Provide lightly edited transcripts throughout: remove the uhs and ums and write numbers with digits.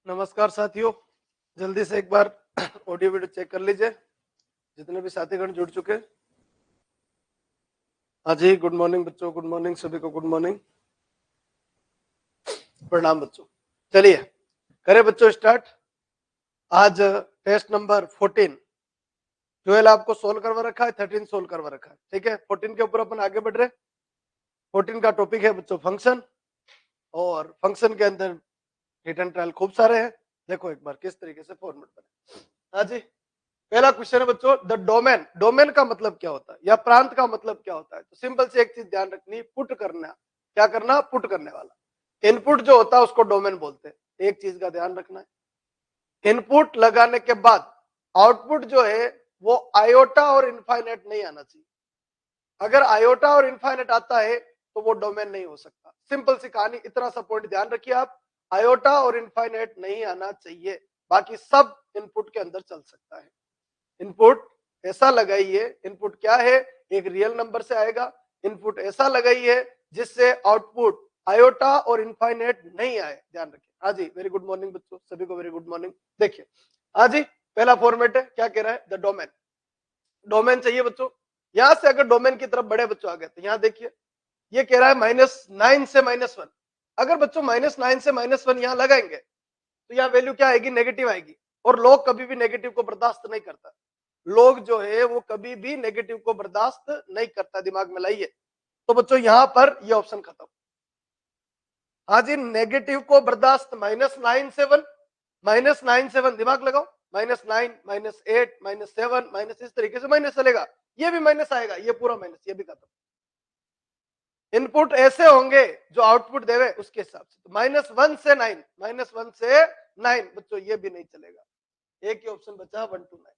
नमस्कार साथियों, जल्दी से एक बार ऑडियो वीडियो चेक कर लीजिए जितने भी साथीगण जुड़ चुके। हाँ जी, गुड मॉर्निंग बच्चों, गुड मॉर्निंग सभी को, गुड मॉर्निंग, प्रणाम बच्चों। चलिए करें बच्चों स्टार्ट। आज टेस्ट नंबर 14 12 आपको सोल्व करवा रखा है, 13 सोल्व करवा रखा है। ठीक है, 14 के ऊपर अपन आगे बढ़ रहे। 14 का टॉपिक है बच्चों फंक्शन, और फंक्शन के अंदर हिट एंड ट्रायल खूब सारे हैं। देखो एक बार किस तरीके से फॉर्मेट बने। हाँ जी, पहला क्वेश्चन है बच्चों, द डोमेन। डोमेन का मतलब क्या होता है या प्रांत का मतलब क्या होता है? तो सिंपल से एक चीज ध्यान रखनी, पुट करना। क्या करना? पुट करने वाला। इनपुट जो होता है उसको डोमेन बोलते हैं। एक चीज का ध्यान रखना है, इनपुट लगाने के बाद आउटपुट जो है वो आयोटा और इनफाइनाइट नहीं आना चाहिए। अगर आयोटा और इनफाइनाइट आता है तो वो डोमेन नहीं हो सकता। सिंपल सी कहानी, इतना सा पॉइंट ध्यान रखिए आप, आयोटा और इनफाइनाइट नहीं आना चाहिए, बाकी सब इनपुट के अंदर चल सकता है। इनपुट ऐसा लगाइए, इनपुट क्या है? एक रियल नंबर से आएगा। इनपुट ऐसा लगाइए जिससे आउटपुट आयोटा और इनफाइनाइट नहीं आए, ध्यान रखिए। हाँ जी, वेरी गुड मॉर्निंग बच्चों, सभी को वेरी गुड मॉर्निंग। देखिए हाँ जी, पहला फॉर्मेट है, क्या कह रहा है? The domain. डोमेन चाहिए बच्चों। यहां से अगर डोमेन की तरफ बड़े बच्चों आ गए तो यहां देखिए, ये कह रहा है -9 से -1। अगर बच्चों -9 से -1 यहां लगाएंगे तो यहाँ वैल्यू क्या आएगी? नेगेटिव आएगी। और लोग कभी भी नेगेटिव को बर्दाश्त नहीं करता। लोग जो है वो कभी भी नेगेटिव को बर्दाश्त नहीं करता, दिमाग में लाइए। तो बच्चों यहां पर ये ऑप्शन खत्म। हाँ जी, नेगेटिव को बर्दाश्त -9 से 1, -9 से 1 दिमाग लगाओ, -9 -8 -7 माइनस, इस तरीके से माइनस चलेगा। ये भी माइनस आएगा, ये पूरा माइनस, ये भी खत्म। इनपुट ऐसे होंगे जो आउटपुट देवे उसके हिसाब से। तो -1 से 9, -1 से 9 बच्चों ये भी नहीं चलेगा। एक ही ऑप्शन बचा 1 to 9।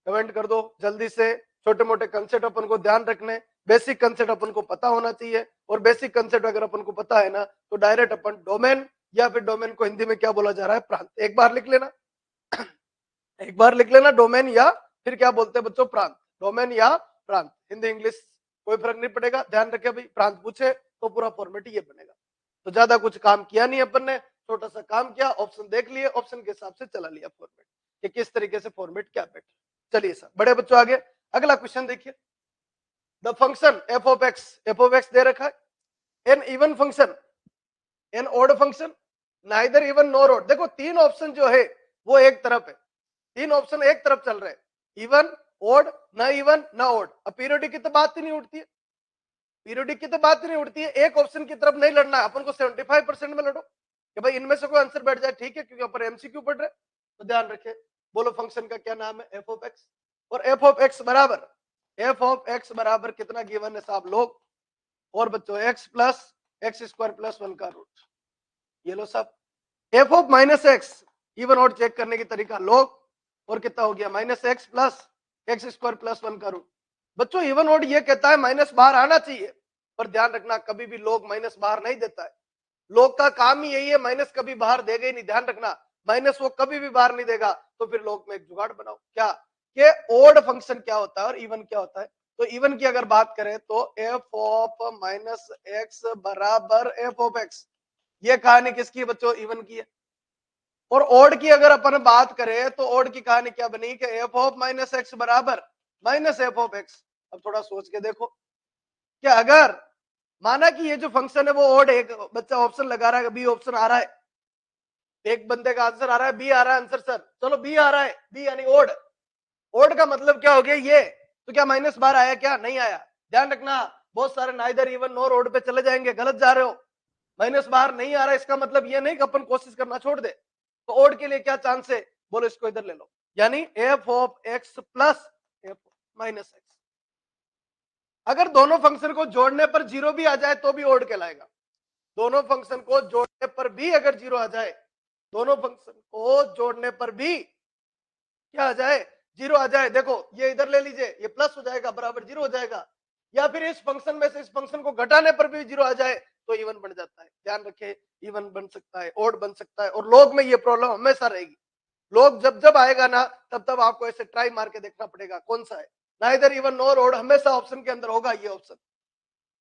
कमेंट कर दो जल्दी से। छोटे मोटे कंसेप्ट अपन को ध्यान रखने, बेसिक कंसेप्ट अपन को पता होना चाहिए। और बेसिक कंसेप्ट अगर अपन को पता है ना तो डायरेक्ट अपन डोमेन, या फिर डोमेन को हिंदी में क्या बोला जा रहा है? प्रांत। एक बार लिख लेना, एक बार लिख लेना, डोमेन या फिर क्या बोलते हैं बच्चों? प्रांत। डोमेन या प्रांत, हिंदी इंग्लिश कोई फर्क नहीं पड़ेगा। ध्यान रखे भाई, प्रांत पूछे तो पूरा फॉर्मेट ये बनेगा। तो ज्यादा कुछ काम किया नहीं अपन ने, छोटा सा काम किया, ऑप्शन देख लिए, ऑप्शन के हिसाब से चला लिया फॉर्मेट कि किस तरीके से फॉर्मेट क्या बैठे। चलिए सर, बड़े बच्चों आगे अगला क्वेश्चन देखिए। The function f of x दे रखा है। An even function, an odd function, neither even nor odd. देखो तीन ऑप्शन जो है वो एक तरफ है, तीन ऑप्शन एक तरफ चल रहे हैं, इवन ऑड, ना इवन ना ऑड। अब पीरियोडिक की तो बात ही नहीं उठती है, पीरियोडिक की तो बात ही नहीं उठती है। एक ऑप्शन की तरफ नहीं लड़ना है अपन को, 75% में लड़ो कि भाई इनमें से कोई आंसर बैठ जाए, ठीक है, क्योंकि ऊपर एमसीक्यू पढ़ रहे। तो ध्यान रखें, बोलो फंक्शन का क्या नाम है? F of x. और एफ ऑफ एक्स बराबर, एफ ऑफ एक्स बराबर कितना गिवन है साहब लोग? और बच्चों x plus x square plus 1 का रूट। ये लो साहब, f of -x even odd check करने की तरीका लोग, और कितना हो गया? -x plus x square plus 1 का रूट। बच्चों इवन ऑड ये कहता है माइनस बाहर आना चाहिए, पर ध्यान रखना कभी भी लोग माइनस बाहर नहीं देता है। लोग का काम ही यही है, माइनस कभी बाहर देगा ही नहीं। ध्यान रखना, माइनस वो कभी भी बाहर नहीं देगा। तो फिर लोग में एक जुगाड़ बनाओ, क्या कि ओड फंक्शन क्या होता है और इवन क्या होता है। तो इवन की अगर बात करें तो एफ ऑफ -x बराबर एफ ऑफ एक्स। ये कहानी किसकी है बच्चों? इवन की है। और ओड की अगर अपन बात करें तो ओड की कहानी क्या बनी कि एफ ऑफ -x बराबर -f ऑफ x। अब थोड़ा सोच के देखो कि अगर माना कि ये जो फंक्शन है वो ओड, एक बच्चा ऑप्शन लगा रहा है, बी ऑप्शन आ रहा है, एक बंदे का आंसर आ रहा है बी आ रहा है आंसर, सर चलो बी आ रहा है, बी यानी ओड। ओड का मतलब क्या हो गया? ये तो क्या माइनस बार आया? क्या नहीं आया? ध्यान रखना, बहुत सारे नाइदर इवन नॉर ओड पे चले जाएंगे, गलत जा रहे हो। माइनस बाहर नहीं आ रहा, इसका मतलब ये नहीं कि अपन कोशिश करना छोड़ दे। तो ओड के लिए क्या चांस है? बोलो इसको इधर ले लो, यानी F of x plus F minus x. अगर दोनों फंक्शन को जोड़ने पर जीरो भी आ जाए तो भी ओड कहलाएगा। दोनों फंक्शन को जोड़ने पर भी अगर जीरो आ जाए, दोनों फंक्शन को जोड़ने पर भी क्या आ जाए? जीरो आ जाए। देखो ये इधर ले लीजिए, ये प्लस हो जाएगा, बराबर जीरो हो जाएगा। या फिर इस फंक्शन में से इस फंक्शन को घटाने पर भी जीरो आ जाए तो इवन बन जाता है। ध्यान रखें, इवन बन सकता है, ओड बन सकता है। और लोग में ये प्रॉब्लम हमेशा रहेगी। लोग जब जब आएगा ना तब तब आपको ऐसे ट्राई मार के देखना पड़ेगा कौन सा है। नाइदर इवन नॉर ओड हमेशा ऑप्शन के अंदर होगा, ये ऑप्शन।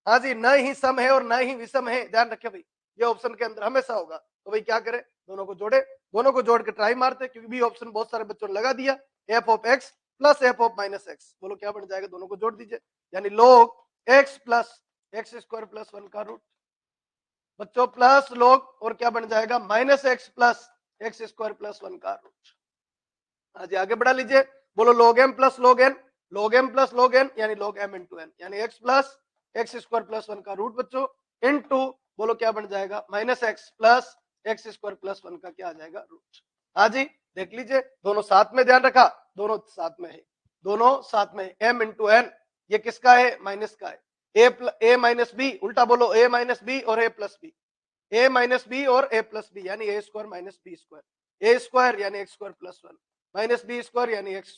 हाँ जी, न ही सम है और न ही विषम है, ध्यान रखे भाई, ये ऑप्शन के अंदर हमेशा होगा। तो भाई क्या करें, दोनों को जोड़े, दोनों को जोड़ के ट्राई मारते, क्योंकि बी ऑप्शन बहुत सारे बच्चों ने लगा दिया, F of x plus F of minus x. बोलो क्या बन जाएगा, दोनों को जोड़ दीजिए, यानी log x plus x square plus 1 का रूट बच्चों, प्लस log और क्या बन जाएगा minus x plus x square plus 1 का रूट। आज आगे बढ़ा लीजिए, बोलो log m plus log n, log m plus log n यानी log m इंटू n, यानी x plus x square plus 1 का रूट बच्चों इनटू बोलो क्या बन जाएगा minus x plus x square plus 1 का क्या आ जाएगा रूट। हाँ जी देख लीजिए, दोनों साथ में, ध्यान रखा दोनों साथ में है, दोनों साथ में, m इंटू n ये किसका है, माइनस का है, a माइनस बी, उल्टा बोलो a माइनस बी और a plus b, a minus b और a प्लस बी यानी a square minus b square, a square यानी x square plus 1 minus b square यानी एक्स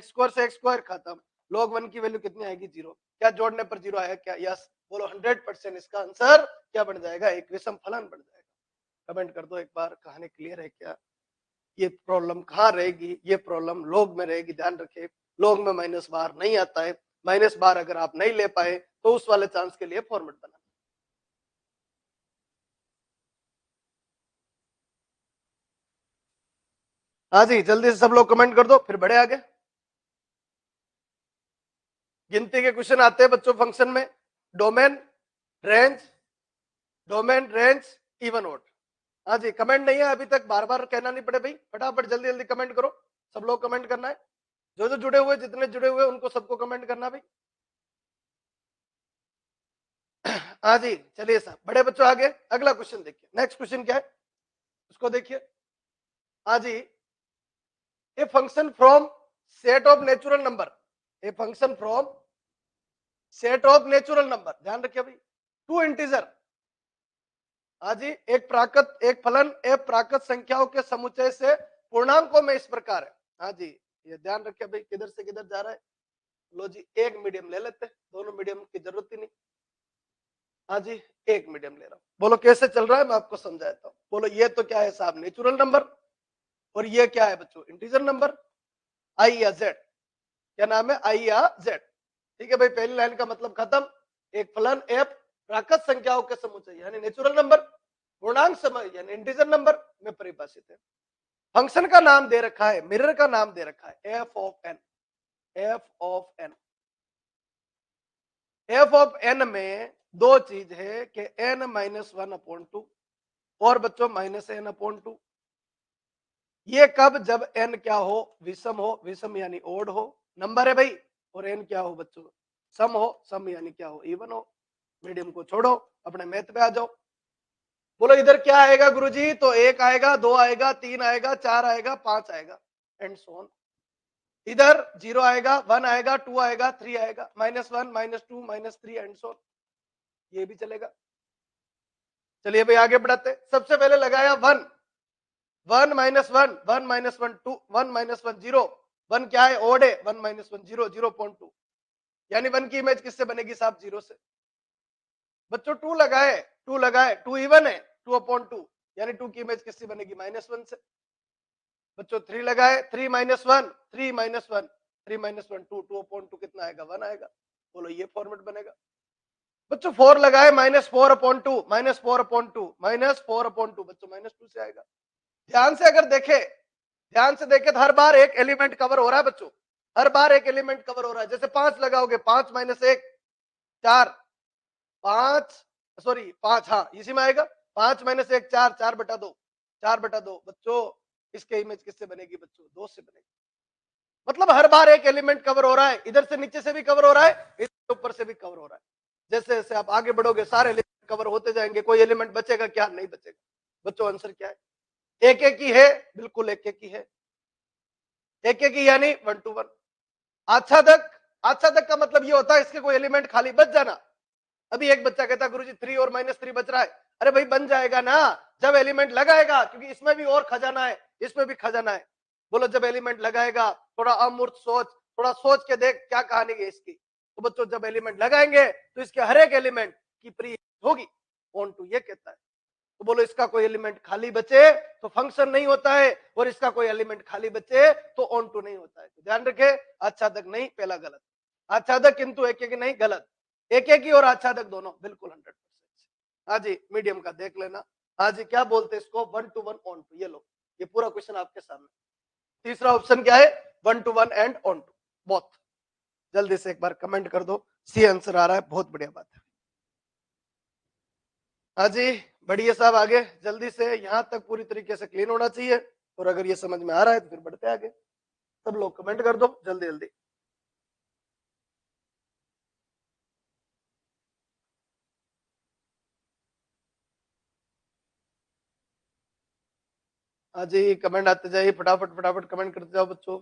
स्क्वायर से एक्स स्क्वायर खत्म, log 1 की वैल्यू कितनी आएगी, जीरो, क्या जोड़ने पर जीरो आएगा क्या, यस, बोलो 100% इसका आंसर क्या बन जाएगा, एक विषम फलन बन जाएगा। कमेंट कर दो एक बार, कहानी क्लियर है क्या, ये प्रॉब्लम कहाँ रहेगी, ये प्रॉब्लम log में रहेगी, ध्यान रखे log में माइनस बार नहीं आता है, माइनस बार अगर आप नहीं ले पाए तो उस वाले चांस के लिए फॉर्मेट बना। हाँ जी जल्दी से सब लोग कमेंट कर दो, फिर बढ़े आगे। गिनती के क्वेश्चन आते हैं बच्चों फंक्शन में, domain range, domain range even odd. हाँ जी कमेंट नहीं है अभी तक, बार बार कहना नहीं पड़े भाई, फटाफट जल्दी जल्दी कमेंट करो, सब लोग कमेंट करना है, जो जो जुड़े हुए, जितने जुड़े हुए उनको सबको कमेंट करना भाई। हाँ जी चलिए साहब, बड़े बच्चों आगे अगला क्वेश्चन देखिए, नेक्स्ट क्वेश्चन क्या है उसको देखिए। हाँ जी, a function from set of natural number, a function from set of natural number, ध्यान रखिए भाई, टू इंटीजर। हाँ जी, एक फलन एक प्राकृत संख्याओं के समुच्चय से पूर्णांकों में इस प्रकार है। हाँ जी ये ध्यान रखिए भाई, किधर से किधर जा रहा है, लो जी एक मीडियम ले लेते हैं, दोनों मीडियम की जरूरत ही नहीं। हाँ जी एक मीडियम ले रहा हूं, बोलो कैसे चल रहा है मैं आपको समझाता हूँ। बोलो ये तो क्या है साहब, नेचुरल नंबर, और ये क्या है बच्चों, इंटीजर नंबर, आई या जेड, क्या नाम है, आई या जेड। ठीक है भाई, पहली लाइन का मतलब खत्म, एक फलन एफ प्राकृत संख्याओं के समुच्चय यानी नेचुरल नंबर, पूर्णांक समय यानी इंटीजर नंबर में परिभाषित है। फंक्शन का नाम दे रखा है, मिरर का नाम दे रखा है f of n, f of n, f of n में दो चीज है कि एन माइनस 1/2 और बच्चों माइनस एन अपॉन 2, ये कब, जब एन क्या हो, विषम हो, विषम यानी ओड हो, नंबर है भाई, और एन क्या हो बच्चों, सम हो, सम यानी क्या हो, इवन हो। मीडियम को छोड़ो, अपने मैथ पे आ जाओ। बोलो इधर क्या आएगा गुरुजी, तो एक आएगा, दो आएगा, तीन आएगा, चार आएगा, पांच आएगा एंड सो ऑन। इधर जीरो आएगा, वन आएगा, टू आएगा, थ्री आएगा, -1 -2 -3 एंड सो ऑन, ये भी चलेगा। चलिए भाई आगे बढ़ाते, सबसे पहले लगाया वन, 1 -1 1 -1 2 1 -1 0, 1 क्या है, ओड है, 1 -1 0 0.2, यानी 1 की इमेज किससे बनेगी साहब, जीरो से। बच्चों 2 लगाए, 2 लगाए, 2 इवन है, 2/2 यानी 2 की इमेज किससे बनेगी, -1 से। बच्चों 3 लगाए, 3 -1 3 -1 3 -1 2 2/2 कितना आएगा, 1 आएगा। बोलो ये फॉर्मेट बनेगा। बच्चों 4 लगाए, -4/2 -4/2 -4/2 बच्चों -2 से आएगा। ध्यान से अगर देखे, ध्यान से देखे तो हर बार एक एलिमेंट कवर हो रहा है बच्चों, हर बार एक एलिमेंट कवर हो रहा है। जैसे 5 लगाओगे, 5 -1 4, 5 सॉरी 5, हाँ इसी में आएगा, 5 -1 4 4/2 4/2 बच्चों, इसके इमेज किससे बनेगी बच्चों, 2 से बनेगी। मतलब हर बार एक एलिमेंट कवर हो रहा है, इधर से नीचे से भी कवर हो रहा है, इधर ऊपर से भी कवर हो रहा है। जैसे जैसे आप आगे बढ़ोगे सारे एलिमेंट कवर होते जाएंगे, कोई एलिमेंट बचेगा क्या, नहीं बचेगा। बच्चों आंसर क्या है, एक एक ही है, बिल्कुल एक एक ही है, एक एक ही यानी 1 to 1। आच्छादक, आच्छादक का मतलब ये होता है इसके कोई एलिमेंट खाली बच जाना। अभी एक बच्चा कहता गुरुजी 3 और -3 बच रहा है, अरे भाई बन जाएगा ना जब एलिमेंट लगाएगा, क्योंकि इसमें भी और खजाना है, इसमें भी खजाना है। बोलो जब एलिमेंट लगाएगा, थोड़ा अमूर्त सोच, थोड़ा सोच के देख क्या कहानी है इसकी। तो बच्चों जब एलिमेंट लगाएंगे तो इसके हर एक एलिमेंट की प्री होगी ऑन टू, ये कहता है। तो बोलो इसका कोई एलिमेंट खाली बचे तो फंक्शन नहीं होता है, और इसका कोई एलिमेंट खाली बचे तो ऑन टू नहीं होता है। तो ध्यान रखे, आच्छादक नहीं, पहला गलत, आच्छादक किंतु एक एक नहीं, गलत, एक एक ही और आच्छादक दोनों बिल्कुल 100%। हाँ जी मीडियम का देख लेना, हाँ जी, क्या बोलते हैं इसको, 1 to 1 on to। ये लो, ये पूरा क्वेश्चन आपके सामने। तीसरा ऑप्शन क्या है, 1 to 1 and on to both. जल्दी से एक बार कमेंट कर दो, सी आंसर आ रहा है, बहुत बढ़िया बात है। हाँ जी, बढ़िया साहब, आगे जल्दी से, यहां तक पूरी तरीके से क्लीन होना चाहिए। और अगर ये समझ में आ रहा है तो फिर बढ़ते आगे। सब लोग कमेंट कर दो जल्दी जल्दी। हाँ जी, कमेंट आते जाइए, फटाफट फटाफट कमेंट करते जाओ बच्चों।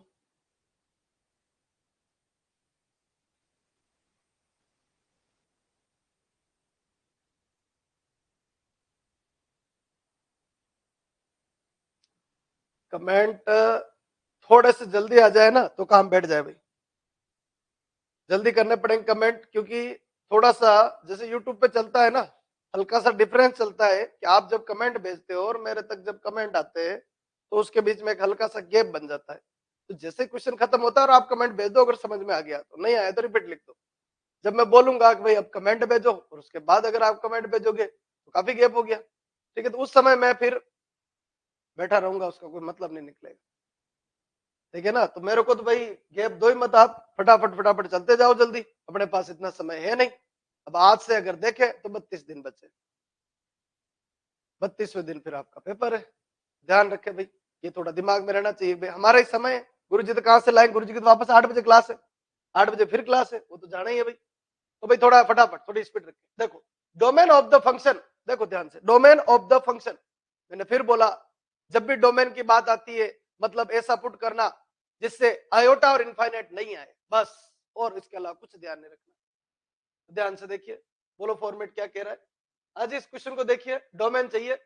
कमेंट थोड़े से जल्दी आ जाए ना तो काम बैठ जाए भाई, जल्दी करने पड़ेंगे कमेंट, क्योंकि थोड़ा सा जैसे यूट्यूब पे चलता है ना, हल्का सा डिफरेंस चलता है कि आप जब कमेंट भेजते हो और मेरे तक जब कमेंट आते हैं तो उसके बीच में एक हल्का सा गैप बन जाता है। तो जैसे क्वेश्चन खत्म होता है और आप कमेंट भेज दो, अगर समझ में आ गया तो, नहीं आया तो रिपीट लिख दो। जब मैं बोलूंगा कि भाई अब कमेंट भेजो और उसके बाद अगर आप कमेंट भेजोगे तो काफी गैप हो गया, ठीक है, तो उस समय मैं फिर बैठा रहूंगा, उसका कोई मतलब नहीं निकलेगा, ठीक है ना। तो मेरे को तो भाई गैप दो ही मत, आप फटाफट फटाफट चलते जाओ जल्दी, अपने पास इतना समय है नहीं। अब आज से अगर देखें तो 32 दिन बचे, 32वें दिन फिर आपका पेपर है। ध्यान रखे भाई, ये थोड़ा दिमाग में रहना चाहिए भाई, हमारा ही समय है। गुरु जी तो कहां से लाएंगे, गुरु जी की तो वापस 8 बजे क्लास है, 8 बजे फिर क्लास है, वो तो जाना ही है भाई। तो भाई थोड़ा फटाफट, थोड़ी स्पीड रखें। देखो डोमेन ऑफ द फंक्शन, देखो ध्यान से, डोमेन ऑफ द फंक्शन, मैंने फिर बोला, जब भी डोमेन की बात आती है मतलब ऐसा पुट करना जिससे आयोटा और इनफाइनाइट नहीं आए, बस, और इसके अलावा कुछ ध्यान नहीं रखना। ध्यान से देखिए, बोलो फॉर्मेट क्या कह रहा है। आज इस क्वेश्चन को देखिए, डोमेन चाहिए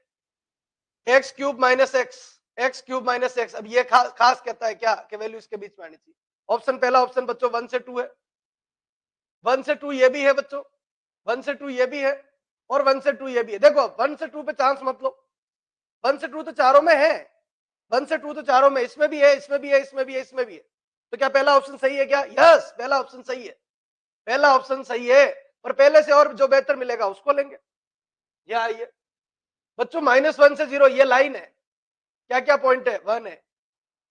x cube minus x, x cube minus x. अब ये खास कहता है क्या कि वैल्यू इसके बीच में आनी चाहिए। ऑप्शन पहला ऑप्शन बच्चों 1 से 2 है, 1 से 2 ये भी है बच्चों, 1 से 2 ये भी है, और 1 से 2 ये भी है। देखो 1 से 2 पे चांस मत लो, 1 से 2 तो चारों में है, 1 से 2 तो चारों में, इसमें भी है, इसमें भी है, इसमें भी है, इसमें भी है। तो क्या पहला ऑप्शन सही है क्या, यस पहला ऑप्शन सही है, पहला ऑप्शन सही है। पर पहले से और जो बेहतर मिलेगा उसको लेंगे। ये आइए बच्चों, -1 से 0 ये लाइन है, क्या क्या पॉइंट है, 1 है,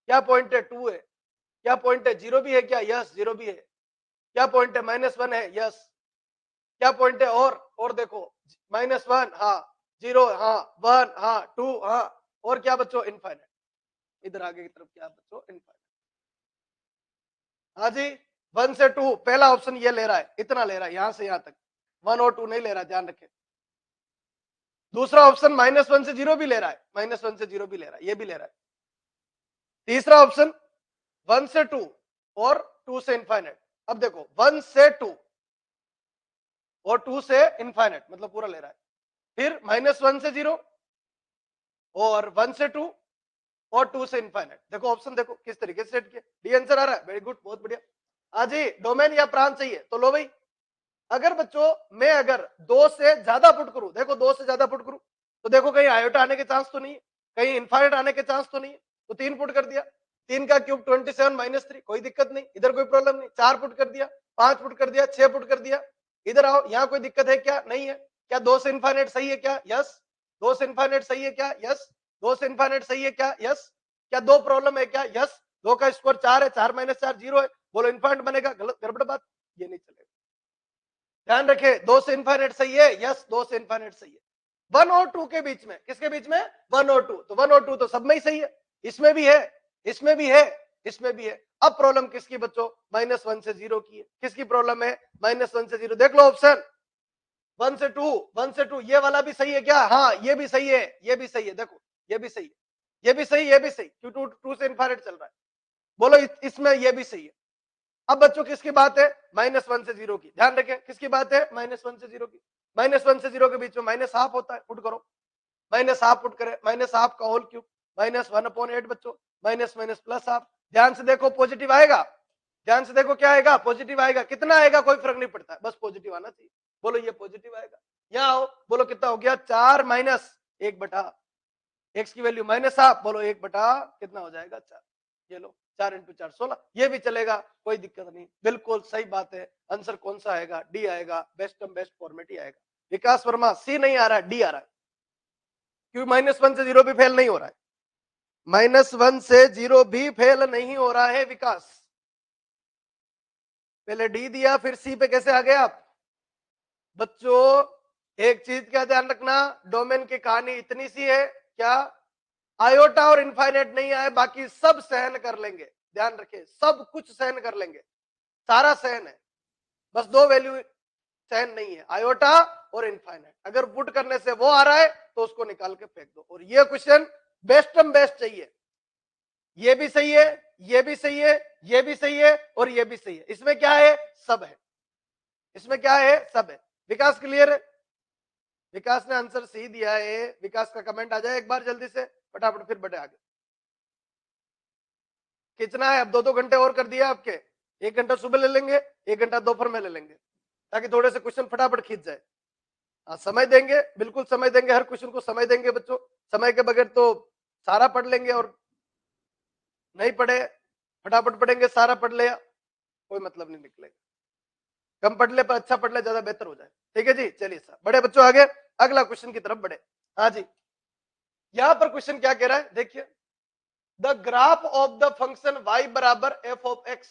क्या पॉइंट है, 2 है, क्या पॉइंट है, 0 भी है क्या, यस 0 भी है, क्या पॉइंट है, -1 है, यस, क्या पॉइंट है, और देखो -1 हाँ, 0 हाँ, 1 हाँ, 2 हाँ, और क्या बच्चों, इनफाइनाइट। इधर आगे की तरफ क्या बच्चों, इनफाइनाइट। हाँ जी, 1 से 2 पहला ऑप्शन ये ले रहा है, इतना ले रहा है, यहां से यहां तक, 1 और 2 नहीं ले रहा, ध्यान रखें। दूसरा ऑप्शन -1 से 0 भी ले रहा है, -1 से 0 भी ले रहा है, ये भी ले रहा है। तीसरा ऑप्शन 1 से 2 और 2 से इनफाइनाइट। अब देखो 1 से 2 और 2 से इनफाइनाइट मतलब पूरा ले रहा है, फिर -1 से 0 और 1 से 2 और 2 से इनफाइनाइट। देखो ऑप्शन देखो किस तरीके से सेट किया, डी आंसर आ रहा है, वेरी गुड, बहुत बढ़िया। हाँ जी, डोमेन या प्रांत चाहिए तो लो भाई। अगर बच्चों मैं अगर 2 से ज्यादा पुट करूं, देखो 2 से ज्यादा पुट करूं तो देखो कहीं आयोटा आने के चांस तो नहीं है, कहीं इनफाइनाइट आने के चांस तो नहीं है, तो 3 पुट कर दिया, 3 का क्यूब 27 - 3, कोई दिक्कत नहीं, इधर कोई प्रॉब्लम नहीं। 4 पुट कर दिया, 5 पुट कर दिया, 6 पुट कर दिया। इधर आओ, यहाँ कोई दिक्कत है क्या, नहीं है। क्या 2 से इनफाइनाइट सही है क्या, यस। 2 से इनफाइनाइट सही है क्या, यस। 2 से इनफाइनाइट सही है क्या, यस। क्या 2 प्रॉब्लम है क्या, यस। 2 का स्क्वायर 4 है, 4 - 4 0 है, बोलो इनफाइनाइट बनेगा, गलत गड़बड़ बात, ये नहीं चलेगा। ध्यान रखे, 2 से इनफाइनाइट सही है, यस 2 से इनफाइनाइट सही है। 1 और 2 के बीच में, किसके बीच में, 1 और 2, तो 1 और 2 तो सब में ही सही है, इसमें भी है, इसमें भी है, इसमें भी है। अब प्रॉब्लम किसकी बच्चों, -1 से 0 की है। किसकी प्रॉब्लम है, -1 से 0। देख लो ऑप्शन 1 से 2, 1 से 2 ये वाला भी सही है क्या, हाँ ये भी सही है, ये भी सही है, देखो ये भी सही है, ये भी सही, ये भी सही, क्यों 2 से इनफाइनाइट चल रहा है, बोलो इसमें ये भी सही है। अब बच्चों किसकी बात है, -1 से 0 की, ध्यान रखें किसकी बात है, -1 से 0 की। -1 से 0 के बीच में -1/2 होता है, पुट करो, -1/2 पुट करें, -1/2 का होल क्यूब, -1/8 बच्चों, माइनस माइनस प्लस हाफ। ध्यान से देखो पॉजिटिव आएगा, ध्यान से देखो क्या आएगा, पॉजिटिव आएगा। कितना आएगा कोई फर्क नहीं पड़ता, बस पॉजिटिव आना चाहिए। बोलो ये पॉजिटिव आएगा, यहाँ आओ, बोलो कितना हो गया, 4 माइनस 1/, एक्स की वैल्यू -1/2, बोलो 1/, कितना हो जाएगा 4। ये लो 4 × 4 16, ये भी चलेगा, कोई दिक्कत नहीं, बिल्कुल सही बात है। आंसर कौन सा आएगा, डी आएगा, बेस्ट बेस्ट फॉर्मेट ही आएगा। विकास वर्मा सी नहीं आ रहा, डी आ रहा है। क्योंकि -1 से 0 भी फेल नहीं हो रहा है, -1 से 0 भी फेल नहीं हो रहा है विकास। पहले डी दिया, फिर सी पे कैसे आ गए आप बच्चों? एक चीज का ध्यान रखना, डोमेन की कहानी इतनी सी है, क्या आयोटा और इनफाइनाइट नहीं आए, बाकी सब सहन कर लेंगे। ध्यान रखें, सब कुछ सहन कर लेंगे, सारा सहन है, बस दो वैल्यू सहन नहीं है, आयोटा और इनफाइनाइट। अगर पुट करने से वो आ रहा है तो उसको निकाल के फेंक दो। और ये क्वेश्चन बेस्ट चाहिए, ये भी सही है, ये भी सही है, ये भी सही है और ये भी सही है। इसमें क्या है? सब है। इसमें क्या है? सब है। विकास क्लियर है? विकास ने आंसर सी दिया है। विकास का कमेंट आ जाए एक बार जल्दी से, फटाफट, फिर बढ़े आगे। कितना है? अब 2-2 घंटे और कर दिया आपके। 1 घंटा सुबह ले लेंगे, 1 घंटा दोपहर में ले लेंगे, ताकि थोड़े से क्वेश्चन फटाफट खींच जाए। हाँ, समय देंगे, बिल्कुल समय देंगे, हर क्वेश्चन को समय देंगे बच्चों। समय के बगैर तो सारा पढ़ लेंगे और नहीं पढ़े, फटाफट पढ़ेंगे, सारा पढ़ लिया, कोई मतलब नहीं निकलेगा। कम पढ़ ले पर अच्छा पढ़ ले, ज्यादा बेहतर हो जाए। ठीक है जी, चलिए सर, बड़े बच्चों आगे अगला क्वेश्चन की तरफ बढ़े। हाँ जी, यहां पर क्वेश्चन क्या कह रहा है देखिए, the graph of the function y बराबर f of x,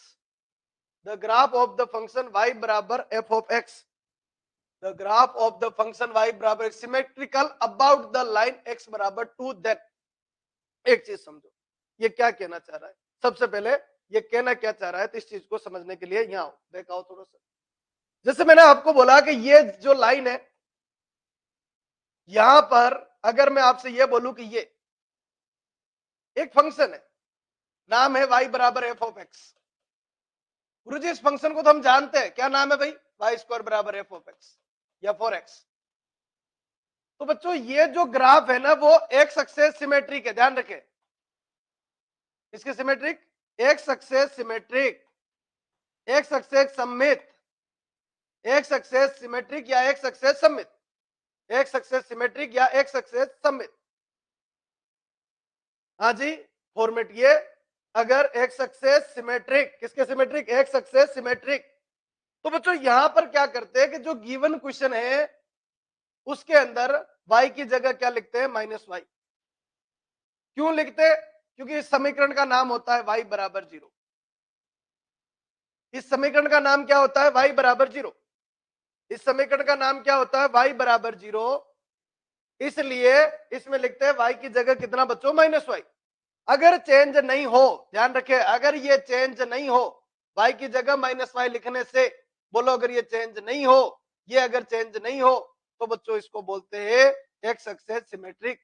the graph of the function y बराबर f of x, the graph of the function y बराबर symmetrical about the line x बराबर 2, देन एक चीज समझो, ये क्या कहना चाह रहा है। सबसे पहले ये कहना क्या चाह रहा है, तो इस चीज को समझने के लिए यहां देखाओ थोड़ा सा। जैसे मैंने आपको बोला कि ये जो लाइन है, यहां पर अगर मैं आपसे ये बोलूं कि ये एक फंक्शन है, नाम है y बराबर एफ ऑफ एक्स। गुरु जी, इस फंक्शन को तो हम जानते हैं, क्या नाम है भाई? वाई स्क्वायर बराबर एफ ऑफ एक्स या 4x। तो बच्चों ये जो ग्राफ है ना, वो एक्स एक्सेस सिमेट्रिक है, ध्यान रखें। इसके symmetric, x axis symmetric, x axis सममित, एक्स एक्सेस सिमेट्रिक या एक्स एक्सेस सममित, एक्स एक्सेस सिमेट्रिक या एक्स एक्सेस सममित। हाँ जी, फॉर्मेट ये, अगर एक्स एक्सेस सिमेट्रिक, किसके सिमेट्रिक? X axis symmetric. तो बच्चों यहां पर क्या करते हैं कि जो गिवन क्वेश्चन है उसके अंदर y की जगह क्या लिखते हैं? -y। क्यों लिखते हैं? क्योंकि इस समीकरण का नाम होता है y बराबर 0। इस समीकरण का नाम क्या होता है? y बराबर 0। इस समीकरण का नाम क्या होता है? y बराबर 0। इसलिए इसमें लिखते हैं y की जगह कितना बच्चों? -y। अगर चेंज नहीं हो, ध्यान रखें, अगर ये चेंज नहीं हो, y की जगह -y लिखने से, बोलो अगर ये चेंज नहीं हो, ये अगर चेंज नहीं हो, तो बच्चों इसको बोलते हैं एक्स एक्सेस सिमेट्रिक।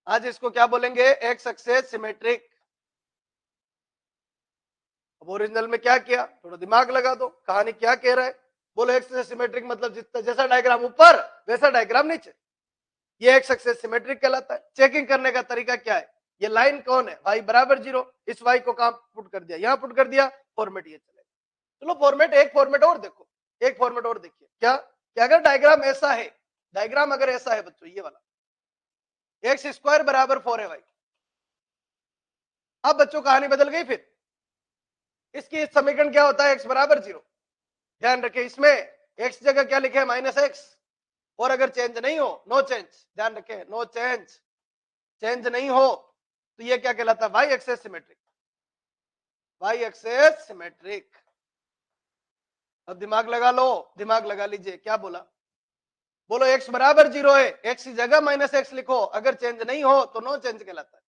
आज इसको क्या बोलेंगे? X axis symmetric. अब ओरिजिनल में क्या किया, थोड़ा दिमाग लगा दो, कहानी क्या कह रहा है। बोलो एक्स एक्सेस सिमेट्रिक मतलब जितना जैसा डायग्राम ऊपर वैसा डायग्राम नीचे, ये एक्स एक्सेस सिमेट्रिक कहलाता है। चेकिंग करने का तरीका क्या है? ये लाइन कौन है? y बराबर 0। इस y को कहां पुट कर दिया? यहां पुट कर दिया, फॉर्मेट ये चलेगा। चलो फॉर्मेट, एक फॉर्मेट और देखो, एक फॉर्मेट और देखिए, क्या कि अगर डायग्राम ऐसा है, डायग्राम अगर ऐसा है बच्चों, ये वाला एक्स स्क्वायर बराबर 4ay। अब बच्चों कहानी बदल गई। फिर इसकी समीकरण क्या होता है? एक्स बराबर 0। ध्यान रखें, इसमें एक्स जगह क्या लिखे है? -x। और अगर चेंज नहीं हो, नो चेंज, ध्यान रखें, नो चेंज, चेंज नहीं हो, तो ये क्या कहलाता है? Y axis symmetric, y axis symmetric. अब दिमाग लगा लो, दिमाग लगा लीजिए, क्या बोला? बोलो एक्स बराबर 0 है, एक्स की जगह -x लिखो, अगर चेंज नहीं हो तो नो चेंज कहलाता है।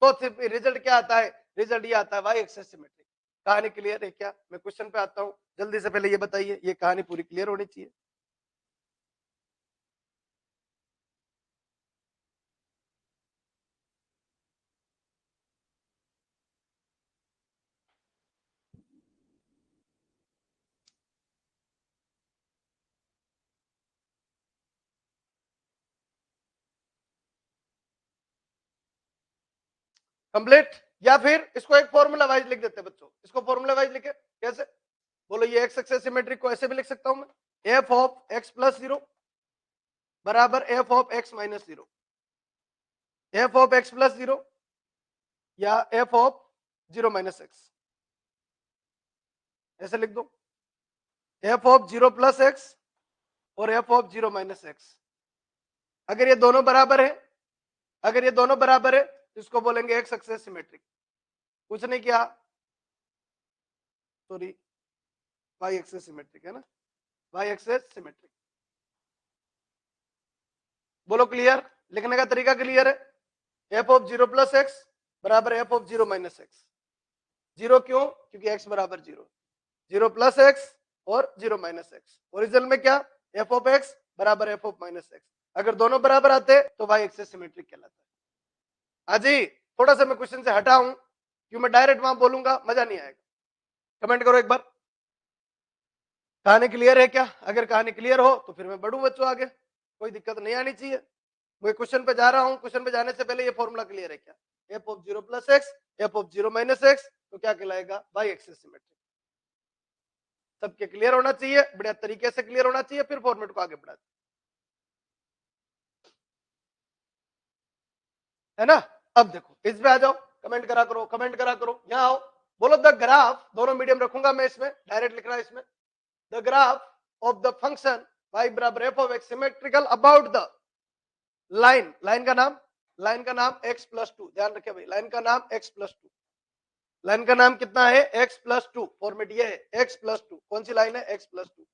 तो सिर्फ रिजल्ट क्या आता है? रिजल्ट ये आता है वाई एक्सेस सिमेट्रिक। कहानी क्लियर है क्या? मैं क्वेश्चन पे आता हूं, जल्दी से पहले ये बताइए, ये कहानी पूरी क्लियर होनी चाहिए। कंप्लीट? या फिर इसको एक फॉर्मूला वाइज लिख देते बच्चों, इसको फॉर्मूला वाइज लिखे, कैसे? बोलो ये एक्स एक्सेस सिमेट्रिक को ऐसे भी लिख सकता हूं मैं, एफ ऑफ एक्स प्लस 0 बराबर f of x minus 0, F of x plus 0 या एफ ऑफ 0 माइनस एक्स, ऐसे लिख दो, एफ ऑफ 0 प्लस एक्स और एफ ऑफ 0 माइनस एक्स। अगर ये दोनों बराबर है, अगर ये दोनों बराबर है तो इसको बोलेंगे एक्स एक्सिस सिमेट्रिक। कुछ नहीं किया, सॉरी, वाई एक्सिस सिमेट्रिक है ना, वाई एक्सिस सिमेट्रिक। बोलो क्लियर? लिखने का तरीका क्लियर है? F of zero plus x बराबर f of zero minus x. Zero क्यों? क्योंकि एक्स बराबर जीरो, जीरो प्लस एक्स और जीरो माइनस एक्स। ओरिजिनल में क्या? एफ ऑफ एक्स बराबर एफ ऑफ माइनस एक्स। अगर दोनों बराबर आते तो वाई एक्सिस सिमेट्रिक कहलाता है। हाजी थोड़ा सा मैं क्वेश्चन से हटा हूं, क्यों मैं डायरेक्ट वहां बोलूंगा मजा नहीं आएगा। कमेंट करो एक बार, कहानी क्लियर है क्या? अगर कहानी क्लियर हो तो फिर मैं बढ़ू बच्चों आगे, कोई दिक्कत नहीं आनी चाहिए। मैं क्वेश्चन पे जा रहा हूं, क्वेश्चन पे जाने से पहले ये फॉर्मूला क्लियर है क्या? F of zero plus x, f of zero minus x, तो क्या कहलाएगा? Y axis symmetric. सबके क्लियर होना चाहिए, बढ़िया तरीके से क्लियर होना चाहिए, फिर फॉर्मेट को आगे बढ़ा है ना। अब देखो इस पे आ जाओ, कमेंट करा करो, कमेंट करा करो, यहां आओ, बोलो द ग्राफ, दोनों मीडियम रखूंगा मैं इसमें, डायरेक्ट लिख रहा है इसमें, the graph of the function y बराबर f of x symmetrical about the line, line का नाम, लाइन का नाम x प्लस टू, ध्यान रखे भाई, लाइन का नाम x प्लस टू, लाइन का नाम कितना है? x plus two. फॉर्मेट ये है x प्लस टू। कौन सी लाइन है? x plus two.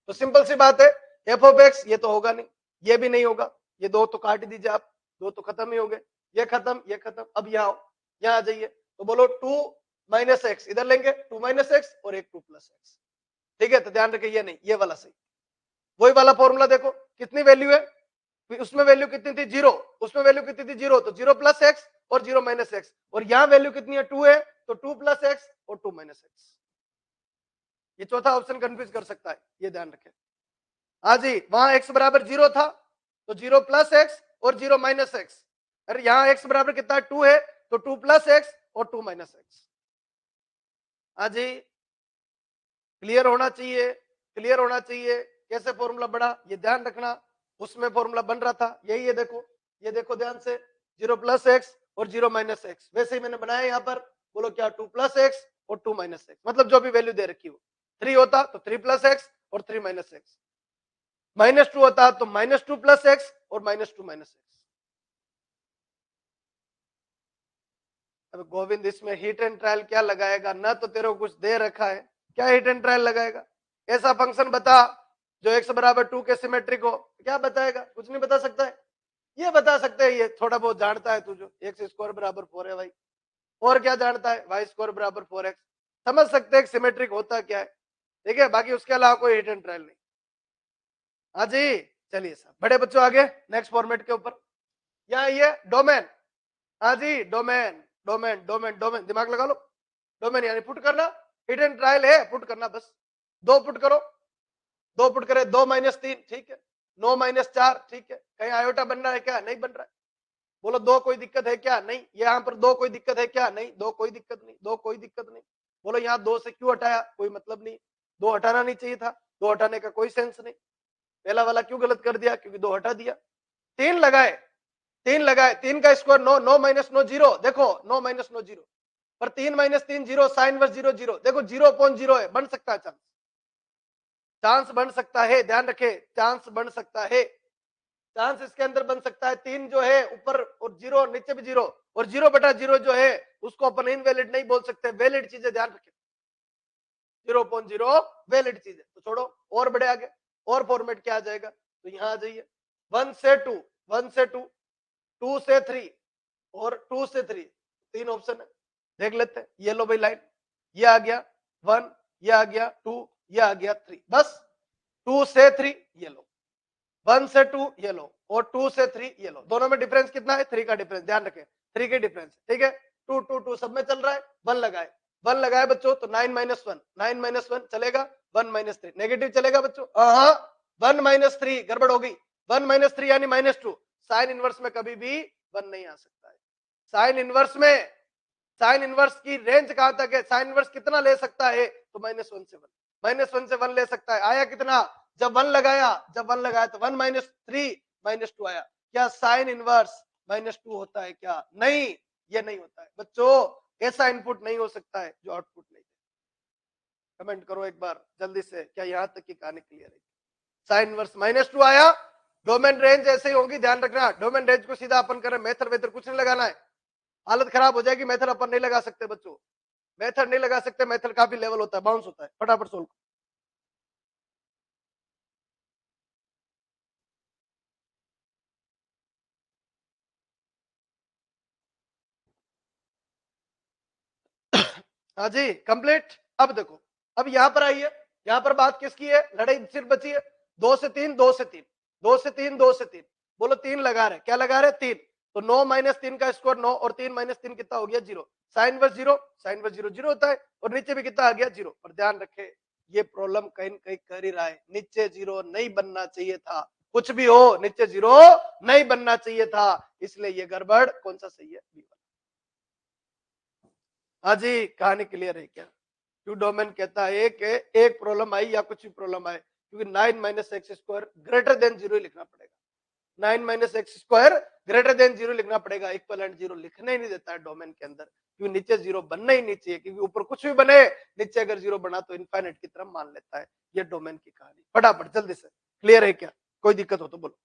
तो सिंपल सी बात है, एफ ऑफ एक्स ये तो होगा नहीं, ये भी नहीं होगा, ये दो तो काट दीजिए आप, दो तो खत्म ही हो गए, ये खत्म, ये खत्म। अब यहाँ आओ, यहाँ आ जाइए, तो बोलो टू माइनस एक्स, इधर लेंगे टू माइनस एक्स और एक टू प्लस एक्स, ठीक है। तो ध्यान रखिए ये नहीं, ये वाला सही। वही वाला फॉर्मूला देखो, कितनी वैल्यू है उसमें, वैल्यू कितनी थी? जीरो, उसमें वैल्यू कितनी थी? जीरो, तो जीरो प्लस एक्स और जीरो माइनस एक्स, और यहाँ वैल्यू कितनी है? टू है, तो टू प्लस एक्स और टू माइनस एक्स। ये चौथा ऑप्शन कंफ्यूज कर सकता है, ये ध्यान रखें। हाँ जी, वहां x बराबर जीरो था तो जीरो प्लस एक्स और जीरो माइनस एक्स, अरे यहाँ x बराबर कितना? टू है, तो टू प्लस एक्स और टू माइनस एक्स। हाँ जी, क्लियर होना चाहिए, क्लियर होना चाहिए। कैसे फॉर्मूला बढ़ा ये ध्यान रखना, उसमें फॉर्मूला बन रहा था यही है, देखो ये देखो ध्यान से, जीरो प्लस एक्स और जीरो माइनस एक्स, वैसे ही मैंने बनाया यहाँ पर। बोलो क्या? टू प्लस एक्स और टू माइनस एक्स, मतलब जो भी वैल्यू दे रखी हो। थ्री होता तो थ्री प्लस एक्स और three minus x, minus two होता तो माइनस टू प्लस एक्स और माइनस टू माइनस एक्स। अब गोविंद इसमें हिट एंड ट्रायल क्या लगाएगा? ना तो तेरे को कुछ दे रखा है, क्या हिट एंड ट्रायल लगाएगा? ऐसा फंक्शन बता जो एक्स बराबर टू के सिमेट्रिक हो, क्या बताएगा? कुछ नहीं बता सकता है। ये बता सकते हैं, ये थोड़ा बहुत जानता है तू, जो एक्स स्क्वायर बराबर फोर है भाई, और क्या जानता है? वाई स्क्वायर बराबर फोर एक्स, समझ सकते हैं सिमेट्रिक होता क्या है, ठीक है। बाकी उसके अलावा कोई हिट एंड ट्रायल नहीं। हाँ जी, चलिए साहब, बड़े बच्चों आगे नेक्स्ट फॉर्मेट के ऊपर, यहाँ ये डोमेन। हाँ जी, डोमेन डोमेन डोमेन डोमेन, दिमाग लगा लो। डोमेन यानी पुट करना, हिट एंड ट्रायल है पुट करना, बस दो पुट करो, दो पुट करे, दो माइनस तीन, ठीक है, नौ माइनस चार, ठीक है। कहीं आयोटा बन रहा है क्या? नहीं बन रहा है। बोलो दो कोई दिक्कत है क्या? नहीं। यहाँ पर दो कोई दिक्कत है क्या? नहीं। दो कोई दिक्कत नहीं, दो कोई दिक्कत नहीं। बोलो यहाँ दो से क्यों हटाया? कोई मतलब नहीं, दो हटाना नहीं चाहिए था, दो हटाने का कोई सेंस नहीं। पहला वाला क्यों गलत कर दिया? क्योंकि दो हटा दिया। तीन लगाए, तीन लगाए, तीन का स्क्वायर नौ, नौ माइनस नौ जीरो, देखो नौ माइनस नौ जीरो, पर तीन माइनस तीन जीरो, साइन वर्स जीरो जीरो, देखो जीरो अपॉन जीरो है, बन सकता है चांस, चांस बन सकता है, ध्यान रखे, चांस बन सकता है, चांस इसके अंदर बन सकता है। तीन जो है ऊपर और जीरो नीचे भी जीरो, और जीरो बटा जीरो जो है उसको अपन इनवैलिड नहीं बोल सकते, वैलिड चीजें ध्यान रखें, जीरो अपॉन जीरो वैलिड चीजें। तो छोड़ो और बढ़े आगे, और फॉर्मेट क्या आ जाएगा? तो यहां आ जाइए, वन से टू, वन से टू, टू से थ्री और टू से थ्री, तीन ऑप्शन है, देख लेते हैं। ये लो भाई लाइन, ये आ गया वन, ये आ गया टू, ये आ गया थ्री, बस टू से थ्री ये लो, वन से टू ये लो, और टू से थ्री ये लो। दोनों में डिफरेंस कितना है? थ्री का डिफरेंस, ध्यान रखें, थ्री के डिफरेंस, ठीक है। टू टू टू सब में चल रहा है, वन लगाए, वन लगाए बच्चों, तो nine minus one, nine minus one चलेगा, वन माइनस थ्री नेगेटिव चलेगा बच्चों, हाँ, वन माइनस थ्री गड़बड़ हो गई, वन माइनस थ्री यानी माइनस टू। साइन इनवर्स में कभी भी वन नहीं आ सकता है। साइन इनवर्स में, साइन इनवर्स की रेंज कहां तक है? साइन इनवर्स कितना ले सकता है? तो माइनस वन से वन, माइनस वन से वन ले सकता है। आया कितना? जब वन लगाया, जब वन लगाया तो one minus three minus two आया। क्या साइन इनवर्स माइनस टू होता है क्या? नहीं, ये नहीं होता है बच्चों, ऐसा इनपुट नहीं हो सकता है जो आउटपुट नहीं है। कमेंट करो एक बार जल्दी से, क्या यहां तक की कहानी क्लियर है? साइन इनवर्स माइनस टू आया डोमेन रेंज ऐसे ही होगी, ध्यान रखना। डोमेन रेंज को सीधा अपन करें, मेथड वेथड कुछ नहीं लगाना है, हालत खराब हो जाएगी। मेथड अपन नहीं लगा सकते बच्चों, मेथड नहीं लगा सकते, मेथड काफी लेवल होता है, बाउंस होता है। फटाफट सोल्व। हाँ जी कंप्लीट। अब देखो, अब यहाँ पर आइए, यहाँ पर बात किसकी है, लड़ाई सिर्फ बची है 2 से 3, 2 से 3, 2 से 3, 2 से 3। बोलो 3 लगा रहे, क्या लगा रहे, 3। तो 9 माइनस 3 का स्क्वायर 9, और 3 माइनस 3 कितना हो गया, 0। साइन वर्स 0, साइन वर्स 0 0 होता है, और नीचे भी कितना आ गया, 0। और ध्यान रखे, ये प्रॉब्लम कहीं न कहीं कर ही रहा है, नीचे 0 नहीं बनना चाहिए था, कुछ भी हो नीचे 0 नहीं बनना चाहिए था, इसलिए ये गड़बड़। कौन सा सही है, B1। हाँ जी कहानी क्लियर है क्या। क्यू डोमेन कहता है कि एक प्रॉब्लम आई या कुछ भी प्रॉब्लम आए, क्योंकि 9 minus x square greater than 0 लिखना पड़ेगा, 9 minus x square greater than 0 लिखना पड़ेगा। इक्वलेंट 0 लिखने ही नहीं देता है डोमेन के अंदर, क्योंकि नीचे 0 बनना ही नहीं चाहिए, क्योंकि ऊपर कुछ भी बने, नीचे अगर 0 बना तो इनफाइनाइट की तरफ मान लेता है। ये डोमेन की कहानी। फटाफट जल्दी से, क्लियर है क्या, कोई दिक्कत हो तो बोलो।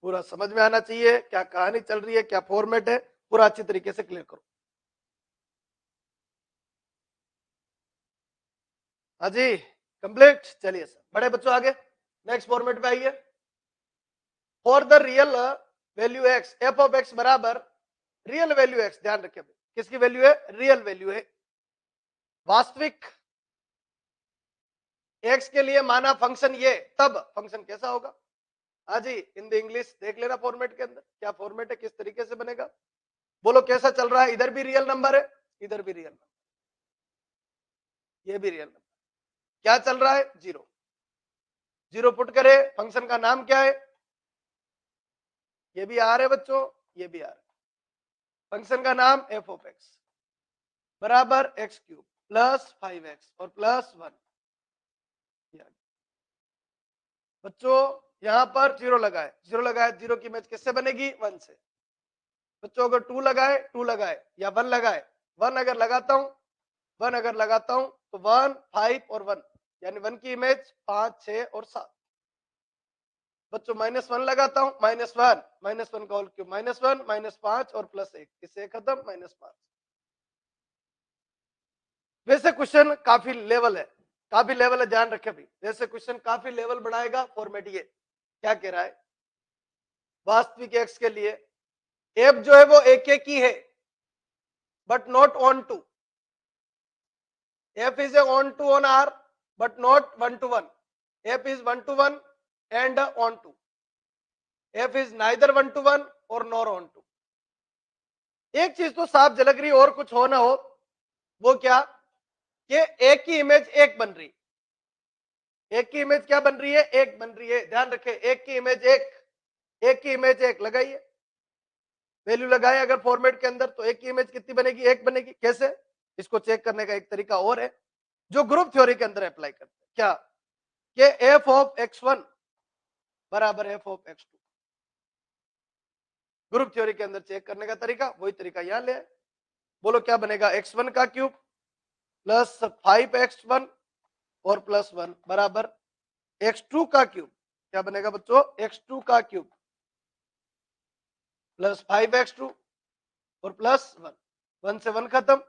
पूरा समझ में आना चाहिए, क्या कहानी चल रही है, क्या फॉर्मेट है, पूरा अच्छी तरीके से क्लियर करो। हाँ जी कंप्लीट। चलिए सर, बड़े बच्चों आगे नेक्स्ट फॉर्मेट पे आइए। For the real value x, f of x बराबर रियल वैल्यू एक्स, ध्यान रखिए किसकी वैल्यू है, रियल वैल्यू है, वास्तविक एक्स के लिए माना फंक्शन ये, तब फंक्शन कैसा होगा। हाँ जी इन द इंग्लिश देख लेना फॉर्मेट के अंदर क्या फॉर्मेट है, किस तरीके से बनेगा। बोलो कैसा चल रहा है, इधर भी रियल नंबर है, इधर भी रियल नंबर, ये भी रियल नंबर, क्या चल रहा है, 0 0 पुट करे, फंक्शन का नाम क्या है, ये भी आर है बच्चों, ये भी आर है, फंक्शन का नाम एफ ऑफ एक्स बराबर एक्स क्यूब प्लस 5x और प्लस 1। बच्चों यहां पर 0 लगाए, 0 लगाए, 0 की इमेज किससे बनेगी, 1 से। बच्चों अगर 2 लगाए, 2 लगाए या 1 लगाए, 1 अगर लगाता हूं, 1 अगर लगाता हूं तो 1 5 और 1, यानी 1 की इमेज 5 6 और 7। बच्चों -1 लगाता हूं, -1 -1 का होल क्यूब, -1 -5 और +1, इससे खत्म, -5। वैसे क्वेश्चन काफी लेवल है, काफी लेवल है, ध्यान रखे भाई, वैसे क्वेश्चन काफी लेवल बढ़ाएगा। फॉर्मेट ये क्या कह रहा है, वास्तविक एक्स के लिए एफ जो है वो एक एक ही है, but not onto. F is a onto on R, but not 1 to 1। F is 1 to 1 and onto. F is neither 1 to 1 और नॉर ऑन टू। एक चीज तो साफ झलक रही, और कुछ हो ना हो, वो क्या, कि एक की इमेज एक बन रही, एक की इमेज क्या बन रही है, एक बन रही है। ध्यान रखे, एक की इमेज एक, एक की इमेज एक लगाइए, वैल्यू लगाए अगर फॉर्मेट के अंदर, तो एक की इमेज कितनी बनेगी, एक बनेगी। कैसे, इसको चेक करने का एक तरीका और है, जो ग्रुप थ्योरी के अंदर अप्लाई करते हैं, क्या कि एफ ऑफ x1 बराबर f of x2। Group theory के अंदर चेक करने का तरीका वही तरीका यहां ले। बोलो क्या बनेगा, x1 का क्यूब प्लस 5x1 और +1 बराबर x2 का क्यूब, क्या बनेगा बच्चों, x2 का क्यूब प्लस 5x2 और +1, 1 से 1 खत्म,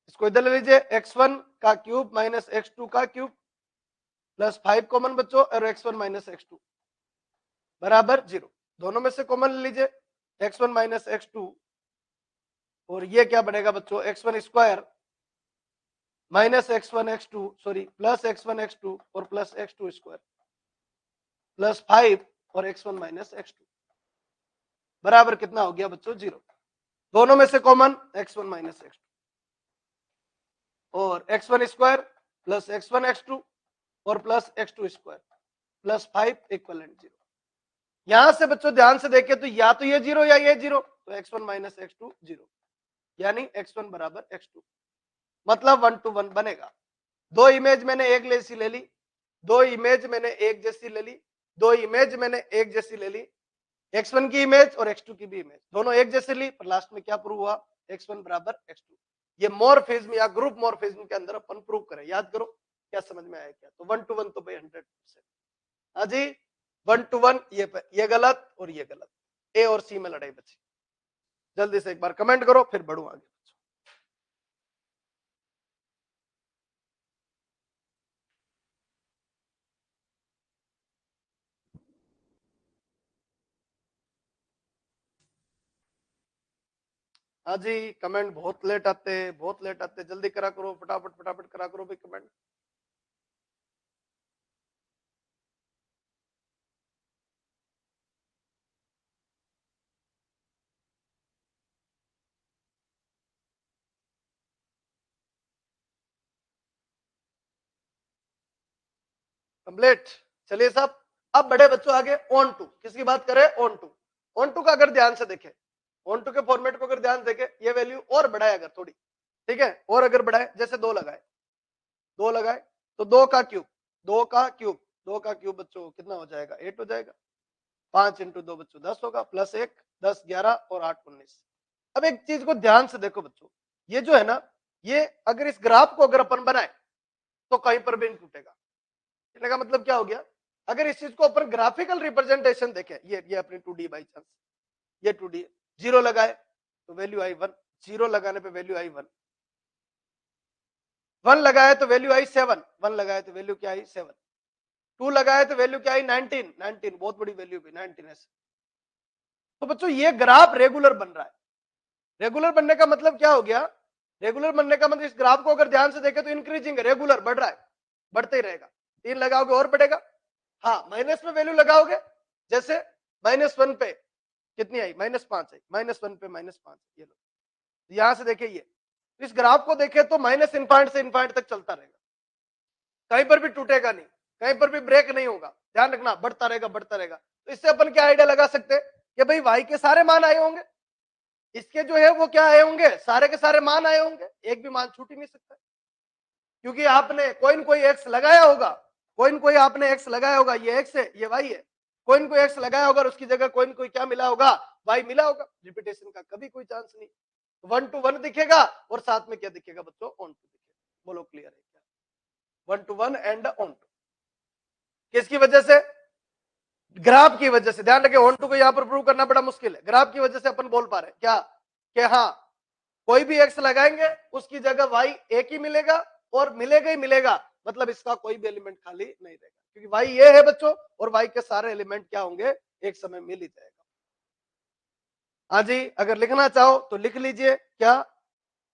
इसको इधर ले लीजिए, x1 का क्यूब माइनस x2 का क्यूब प्लस 5 कॉमन बच्चों, और x1 माइनस x2 बराबर 0। दोनों में से कॉमन ले लीजिए, x1 माइनस x2, और ये क्या बनेगा बच्चों, x1 square minus x1 x2 sorry plus x1 x2 और प्लस x2 स्क्वायर प्लस 5 और x1 माइनस x2 बराबर कितना हो गया बच्चों, 0। दोनों में से कॉमन x1 माइनस x2 और x1 square plus x1 x2 और plus x2 square plus 5 equivalent 0। यहां से बच्चों ध्यान से देखें तो या तो ये 0 या ये 0, तो x1 माइनस x2 0, यानी x1 बराबर x2, मतलब 1 to 1 बनेगा। दो इमेज मैंने एक जैसी ले ली, दो इमेज मैंने एक जैसी ले ली, दो इमेज मैंने एक जैसी ले ली, x1 की इमेज और x2 की भी इमेज दोनों एक जैसे ली, पर लास्ट में क्या प्रूव हुआ, x1 बराबर x2। ये मॉर्फिज्म या ग्रुप मॉर्फिज्म के अंदर अपन प्रूव करें, याद करो क्या समझ में आया क्या, तो 1 to 1 तो भाई 100%। हाँ जी 1 to 1 ये गलत और ये गलत, ए और सी में लड़ाई बची। जल्दी से एक बार कमेंट करो फिर बढ़ू आगे। हाँ जी कमेंट बहुत लेट आते, बहुत लेट आते, जल्दी करा करो, फटाफट फटाफट करा करो भाई कमेंट। कंप्लीट। चलिए साहब अब बड़े बच्चों आगे ऑन टू, किसकी बात करें? On to. ऑन टू का अगर ध्यान से देखें, ऑन टू के फॉर्मेट को अगर ध्यान देखें, ये वैल्यू और बढ़ाए अगर थोड़ी, ठीक है, और अगर बढ़ाए जैसे 2 लगाए, 2 लगाए तो 2 का क्यूब, 2 का क्यूब, 2 का क्यूब बच्चों कितना हो जाएगा? 8 हो जाएगा। 5 इंटू 2 बच्चों 10 होगा, प्लस 1 10 11 और 8 19। अब एक चीज को ध्यान से देखो बच्चों, ये जो है ना, ये अगर इस ग्राफ को अगर अपन बनाए तो कहीं पर भी नहीं टूटेगा। कहने का मतलब क्या हो गया? अगर इस चीज को अपन ग्राफिकल रिप्रेजेंटेशन देखें, ये अपनी 2D बाई चांस, ये 2D है, 0 लगाए तो वैल्यू आई 1, 0 लगाने पे वैल्यू आई 1, 1 लगाए तो वैल्यू आई 7, 1 लगाए तो वैल्यू क्या आई 7, 2 लगाए तो वैल्यू क्या आई 19, 19 बहुत बड़ी वैल्यू भी 19 ऐसे। तो बच्चों ये ग्राफ रेगुलर बन रहा है। रेगुलर बनने का मतलब क्या हो गया? रेगुलर बनने का मतलब इस ग्राफ को अगर ध्यान से देखें तो इंक्रीजिंग है, रेगुलर बढ़ रहा है, बढ़ते ही रहेगा। 3 लगाओगे और बढ़ेगा। हाँ माइनस में वैल्यू लगाओगे, जैसे -1 पे कितनी आई? -5 आई, -1 पे -5, ये लो यहां से देखिए, ये इस ग्राफ को देखें तो माइनस इनफाइनाइट से इनफाइनाइट तक चलता रहेगा, कहीं पर भी टूटेगा नहीं, कहीं पर भी ब्रेक नहीं होगा, ध्यान रखना, बढ़ता रहेगा बढ़ता रहेगा। तो इससे अपन क्या आइडिया लगा सकते हैं कि भाई वाई के सारे मान आए होंगे, इसके जो है वो क्या आए होंगे? सारे के सारे मान आए होंगे, एक भी मान छूट ही नहीं सकता, क्योंकि आपने कोई न कोई एक्स लगाया होगा, कोई न कोई आपने एक्स लगाया होगा, ये एक्स है ये वाई है, कोई न कोई एक्स लगाया होगा और उसकी जगह कोई न कोई क्या मिला होगा? वाई मिला होगा। रिपीटेशन का कभी कोई चांस नहीं। 1 to 1 दिखेगा और साथ में क्या दिखेगा बच्चों? ऑन टू दिखेगा। बोलो क्लियर है क्या? 1 to 1 एंड ऑन टू, किसकी वजह से? ग्राफ की वजह से। ध्यान रखें ऑन टू को यहां पर प्रूव करना बड़ा मुश्किल है, ग्राफ की वजह से अपन बोल पा रहे हैं क्या कि हाँ कोई भी एक्स लगाएंगे उसकी जगह वाई एक ही मिलेगा, और मिलेगा ही मिलेगा, मतलब इसका कोई भी एलिमेंट खाली नहीं रहेगा, क्योंकि वाई ये है बच्चों, और वाई के सारे एलिमेंट क्या होंगे? एक समय मिल ही जाएगा। हाँ जी अगर लिखना चाहो तो लिख लीजिए क्या?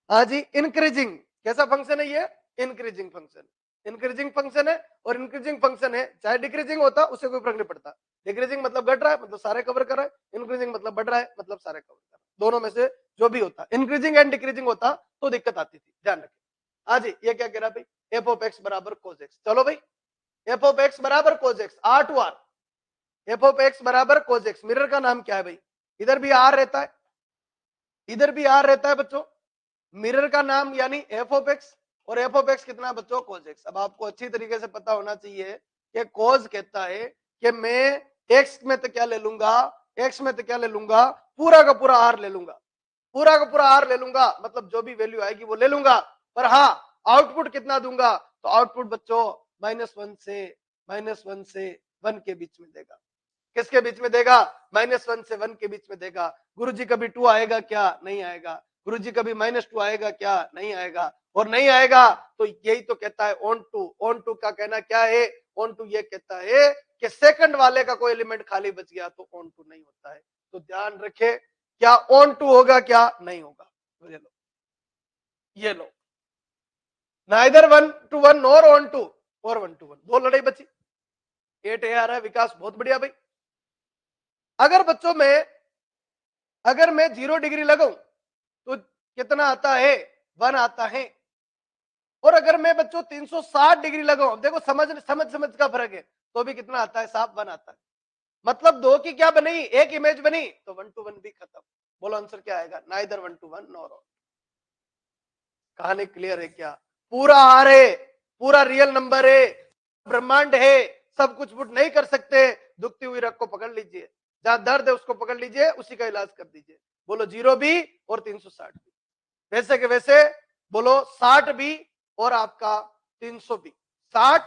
हाँ जी इंक्रीजिंग, कैसा फंक्शन है ये? इंक्रीजिंग फंक्शन, इंक्रीजिंग फंक्शन है, और इंक्रीजिंग फंक्शन है, चाहे डिक्रीजिंग होता उसे कोई फर्क नहीं पड़ता। डिक्रीजिंग मतलब घट रहा है मतलब सारे कवर कर रहा है, इंक्रीजिंग मतलब बढ़ रहा है मतलब सारे कवर कर रहा है, दोनों में से जो भी होता, इंक्रीजिंग एंड डिक्रीजिंग होता तो दिक्कत आती थी, ध्यान रखें। हाँ जी ये क्या कह रहा भाई? एफ ऑफ एक्स बराबर कोस एक्स, चलो भाई एफ ऑफ एक्स बराबर cos x, R to R, f of x बराबर कोस एक्स, मिरर का नाम क्या है भाई? इधर भी आर रहता है, इधर भी आर रहता है बच्चों, मिरर का नाम यानी एफ ऑफ एक्स, और एफ ऑफ एक्स कितना बच्चों? Cos x. अब आपको अच्छी तरीके से पता होना चाहिए कि कोस कहता है कि मैं एक्स में तो क्या ले लूंगा, एक्स में तो क्या ले लूंगा? पूरा का पूरा आर ले लूंगा, पूरा का पूरा आर ले लूंगा, मतलब जो भी वैल्यू आएगी वो ले लूंगा, पर हाँ आउटपुट कितना दूंगा? तो आउटपुट बच्चों -1 से 1 के बीच में देगा। किसके बीच में देगा? -1 से 1 के बीच में देगा। गुरुजी कभी 2 आएगा क्या? नहीं आएगा। गुरुजी कभी -2 आएगा क्या? नहीं आएगा। और नहीं आएगा तो यही तो कहता है ऑन टू। ऑन टू का कहना क्या है? ऑन टू ये कहता है कि सेकंड वाले का कोई एलिमेंट खाली बच गया तो ऑन टू नहीं होता है। तो ध्यान रखे, क्या ऑन टू होगा क्या नहीं होगा? ये लो, ये लो, neither 1 to 1 nor onto, और 1 to 1, दो लड़ाई बची। 8 आ रहा है विकास, बहुत बढ़िया भाई। अगर बच्चों में अगर मैं 0 डिग्री लगाऊं तो कितना आता है? 1 आता है। और अगर मैं बच्चों 360 डिग्री लगाऊं, देखो समझ समझ समझ का फर्क है, तो भी कितना आता है साहब? 1 आता है। मतलब दो की क्या बनी? एक इमेज बनी, तो 1 to 1 भी खत्म। बोलो आंसर क्या आएगा? Neither 1 to 1 nor on. कहानी क्लियर है क्या? पूरा आर है, पूरा रियल नंबर है, ब्रह्मांड है, सब कुछ पुट नहीं कर सकते। दुखती हुई रग को पकड़ लीजिए, जहां दर्द है उसको पकड़ लीजिए, उसी का इलाज कर दीजिए। बोलो 0 भी और 360 भी, वैसे के वैसे बोलो 60 भी और आपका 300 भी। 60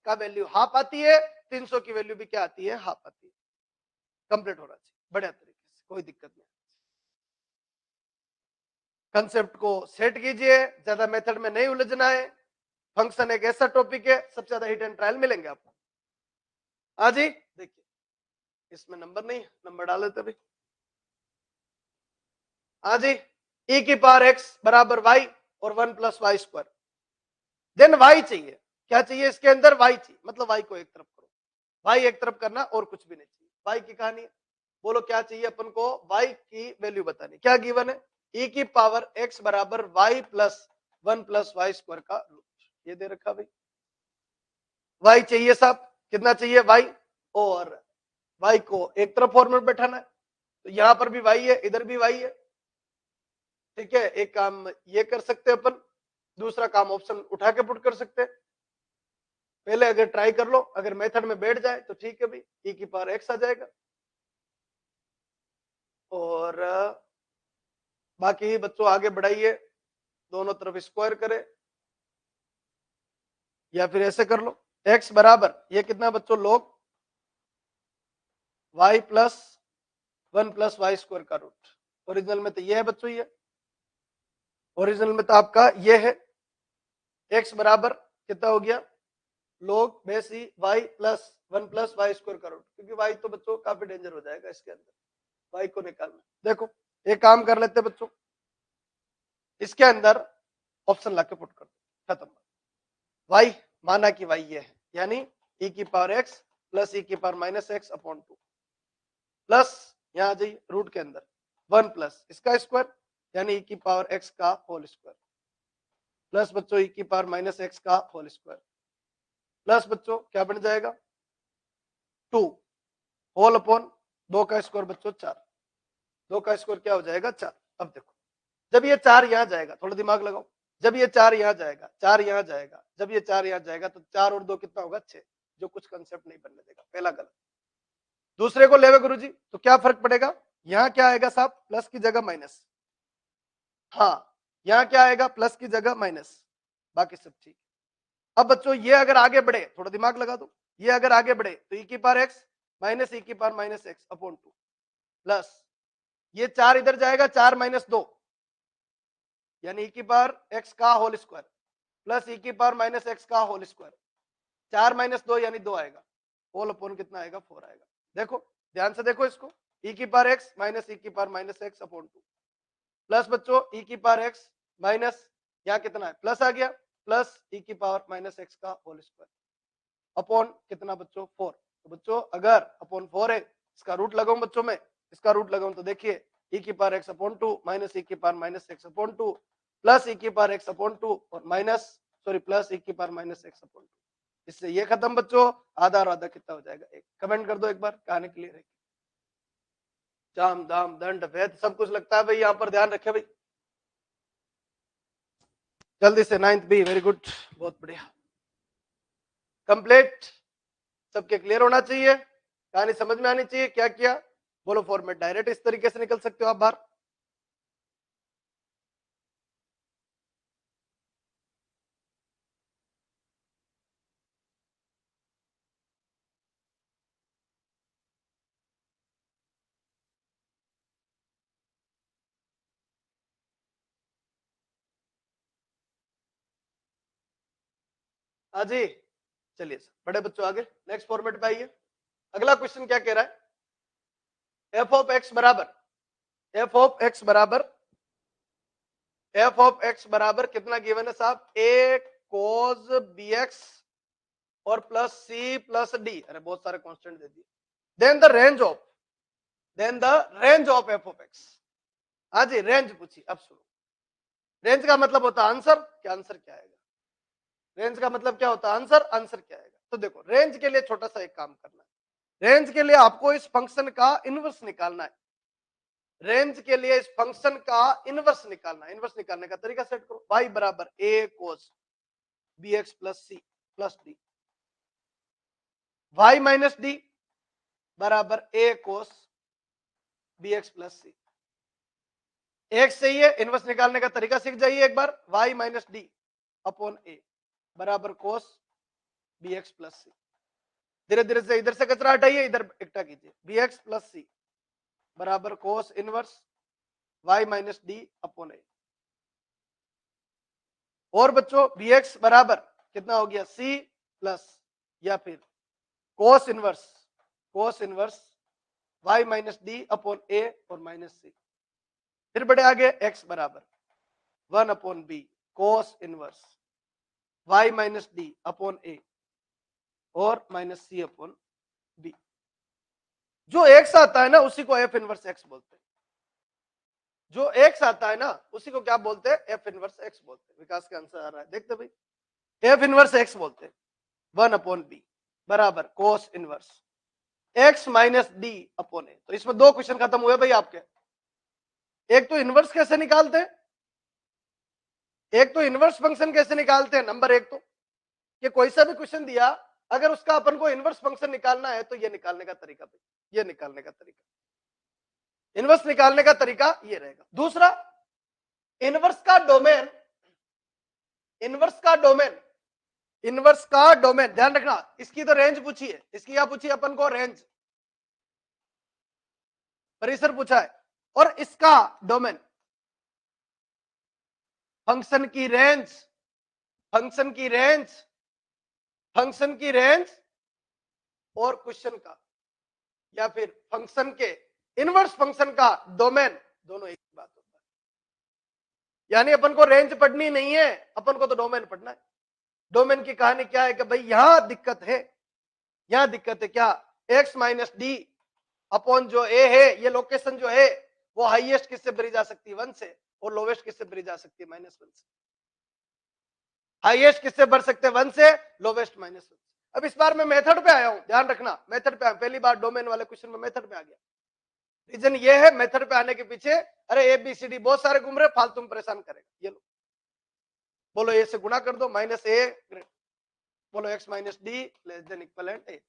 का वैल्यू हाफ आती है, 300 की वैल्यू भी क्या आती है, हाफ आती है। कंप्लीट होना चाहिए बढ़िया तरीके से, कोई दिक्कत नहीं। कंसेप्ट को सेट कीजिए, ज्यादा मेथड में नहीं उलझना है। फंक्शन एक ऐसा टॉपिक है, सबसे ज्यादा हिट एंड ट्रायल मिलेंगे आपको। हाँ जी, देखिए इसमें नंबर नहीं, नंबर डाल देते भाई। हाँ जी, e की पावर x बराबर y और 1 plus y square. Then y चाहिए, क्या चाहिए इसके अंदर, y चाहिए, मतलब y को एक तरफ करो, y एक तरफ करना और कुछ भी नहीं चाहिए। y की कहानी है, बोलो क्या चाहिए अपन को, y की वैल्यू बतानी। क्या गिवन है, e की पावर x बराबर y plus 1 plus y square का रूट, ये दे रखा भाई। y चाहिए साहब, कितना चाहिए y, और y को एक तरफ फॉर्मेट बैठाना है, तो यहां पर भी y है, इधर भी y है। ठीक है, एक काम ये कर सकते हैं अपन, दूसरा काम ऑप्शन उठा के पुट कर सकते हैं। पहले अगर ट्राई कर लो, अगर मेथड में बैठ जाए तो ठीक है भाई, e की पावर x आ जाएगा। और बाकी बच्चों आगे बढ़ाइए, दोनों तरफ स्क्वायर करें, या फिर ऐसे कर लो, x बराबर ये कितना बच्चों log y plus 1 plus y square का रूट। ओरिजिनल में तो ये है बच्चों, ये ओरिजिनल में तो आपका ये है। x बराबर कितना हो गया, log base e y plus 1 plus y square का रूट, क्योंकि y तो बच्चों काफी डेंजर हो जाएगा इसके अंदर, y को निकालना। देखो एक काम कर लेते बच्चों, इसके अंदर ऑप्शन लाके पुट कर दो, खत्म। y माना कि y ये है, यानी e की पावर x प्लस e की power minus x upon 2 plus यहाँ आ जाइए रूट के अंदर 1 प्लस इसका स्क्वायर, यानी e की पावर x का होल स्क्वायर, प्लस बच्चों e की पावर माइनस एक्स का होल स्क्वायर, प्लस बच्चों क्या बन जाएगा 2 होल अपॉन 2 का स्क्वायर बच्चों 4, 2 का स्क्वायर क्या हो जाएगा 4। अब देखो जब ये 4 यहाँ जाएगा, थोड़ा दिमाग लगाओ, जब ये 4 यहाँ जाएगा, 4 यहाँ जाएगा, जब ये 4 यहाँ जाएगा तो 4 और 2 कितना होगा 6, जो कुछ कंसेप्ट नहीं बनने देगा, पहला गलत। दूसरे को लेवे गुरुजी तो क्या फर्क पड़ेगा, यहाँ क्या आएगा साहब, प्लस की जगह माइनस, हाँ यहाँ क्या आएगा प्लस की जगह माइनस, बाकी सब ठीक। अब बच्चों ये अगर आगे बढ़े, थोड़ा दिमाग लगा दो, ये अगर आगे बढ़े तो e की पावर x माइनस e की power minus x upon 2 plus ये 4 इधर जाएगा, 4 माइनस 2 यानी e की पावर x का होल स्क्वायर प्लस e की पावर माइनस एक्स का होल स्क्वायर, 4 माइनस 2 यानी 2 आएगा, होल अपॉन कितना आएगा 4 आएगा। देखो ध्यान से देखो इसको, e की पावर x माइनस e की power minus x upon 2 plus बच्चों e की पावर x माइनस यहाँ कितना है प्लस आ गया, प्लस e की पावर माइनस एक्स का होल स्क्वायर अपॉन कितना बच्चों 4। तो बच्चों अगर अपॉन 4 है, इसका रूट लगाऊं बच्चों में, इसका रूट लगाऊं तो देखिए e की power x upon 2 minus e की power minus x upon 2 plus e की पावर x अपॉन 2 और माइनस सॉरी प्लस e की पावर माइनस एक्स अपॉन 2। इससे ये खत्म बच्चों, आधा और आधा कितना हो जाएगा 1। कमेंट कर दो एक बार, कहानी क्लियर है। जाम दाम दंड भेद सब कुछ लगता है भाई, यहाँ पर ध्यान रखे भाई। जल्दी से 9th बी, वेरी गुड, बहुत बढ़िया, कंप्लीट, सबके क्लियर होना चाहिए, कहानी समझ में आनी चाहिए। क्या किया बोलो, फॉर्मेट डायरेक्ट इस तरीके से निकल सकते हो आप बाहर। हाँ जी, चलिए बड़े बच्चों आगे नेक्स्ट फॉर्मेट पे आइए। अगला क्वेश्चन क्या कह रहा है, एफ ऑफ एक्स बराबर, एफ ऑफ एक्स बराबर, एफ ऑफ एक्स बराबर कितना गिवन है साहब, ए कोस बी एक्स और प्लस सी प्लस डी, अरे बहुत सारे कांस्टेंट दे दिए। Then the range of, then the range of f of x. हाँ जी रेंज पूछी, अब सुनो, रेंज का मतलब होता है आंसर, क्या आंसर क्या आएगा, रेंज का मतलब क्या होता है आंसर, आंसर क्या आएगा। तो देखो रेंज के लिए छोटा सा एक काम करना है, रेंज के लिए आपको इस फंक्शन का इनवर्स निकालना है, रेंज के लिए इस फंक्शन का इनवर्स निकालना है। इनवर्स निकालने का तरीका सेट करो, y बराबर a cos b x plus c plus d, y minus d बराबर a cos b x plus c. एक सही है, इनवर्स निकालने का तरीका सीख जाइए एक बार, y minus d upon a बराबर कोस बी एक्स प्लस सी। धीरे धीरे से इधर से कचरा हटाइए, इधर इकट्ठा कीजिए। बी एक्स प्लस सी बराबर cos inverse y minus d upon a. और बच्चों बी एक्स बराबर कितना हो गया, सी प्लस या फिर cos inverse y minus d upon a और माइनस सी। फिर बढ़े आगे, x बराबर 1 upon b cos inverse y minus d upon a और माइनस सी अपॉन बी। जो एक्स आता है ना उसी को एफ इनवर्स एक्स बोलते हैं। जो एक्स आता है ना उसी को क्या बोलते हैं, एफ इनवर्स एक्स बोलते हैं। विकास का आंसर आ रहा है, देखते भाई, एफ इनवर्स एक्स बोलते हैं। 1 अपॉन बी बराबर cos inverse x minus d upon a. तो इसमें दो क्वेश्चन खत्म हुए भाई आपके। एक तो इनवर्स कैसे निकालते हैं, एक तो इनवर्स फंक्शन कैसे निकालते हैं। नंबर एक तो कि कोई सा भी क्वेश्चन दिया, अगर उसका अपन को इनवर्स फंक्शन निकालना है तो ये निकालने का तरीका भाई, ये निकालने का तरीका, इनवर्स निकालने का तरीका ये रहेगा। दूसरा, इनवर्स का डोमेन, इनवर्स का डोमेन, इनवर्स का डोमेन ध्यान रखना। इसकी तो रेंज पूछी है, इसकी क्या पूछी अपन को, रेंज, परिसर पूछा है। और इसका डोमेन, फंक्शन की रेंज, फंक्शन की रेंज, फंक्शन की रेंज और क्वेश्चन का या फिर फंक्शन के इनवर्स फंक्शन का डोमेन, दोनों एक बात होता है। यानी अपन को रेंज पढ़नी नहीं है, अपन को तो डोमेन पढ़ना है। डोमेन की कहानी क्या है कि भाई यहां दिक्कत है, यहां दिक्कत है क्या, एक्स माइनस डी अपॉन जो ए है, ये लोकेशन जो है वो हाईएस्ट किससे भरी जा सकती है, 1 से, और लोवेस्ट किससे भरी जा सकती है, -1 से। हाईएस्ट किससे भर सकते हैं, 1 से, लोवेस्ट -1 से। अब इस बार मैं मेथड पे आया हूं, ध्यान रखना, मेथड पे आया, पहली बार डोमेन वाले क्वेश्चन में मेथड पे आ गया। रीजन ये है, मेथड पे आने के पीछे, अरे ए बी सी डी बहुत सारे घूम रहे, फालतू में परेशान करेगा। ये लो, बोलो ए से गुणा कर दो, -a, बोलो x minus d less than equivalent a,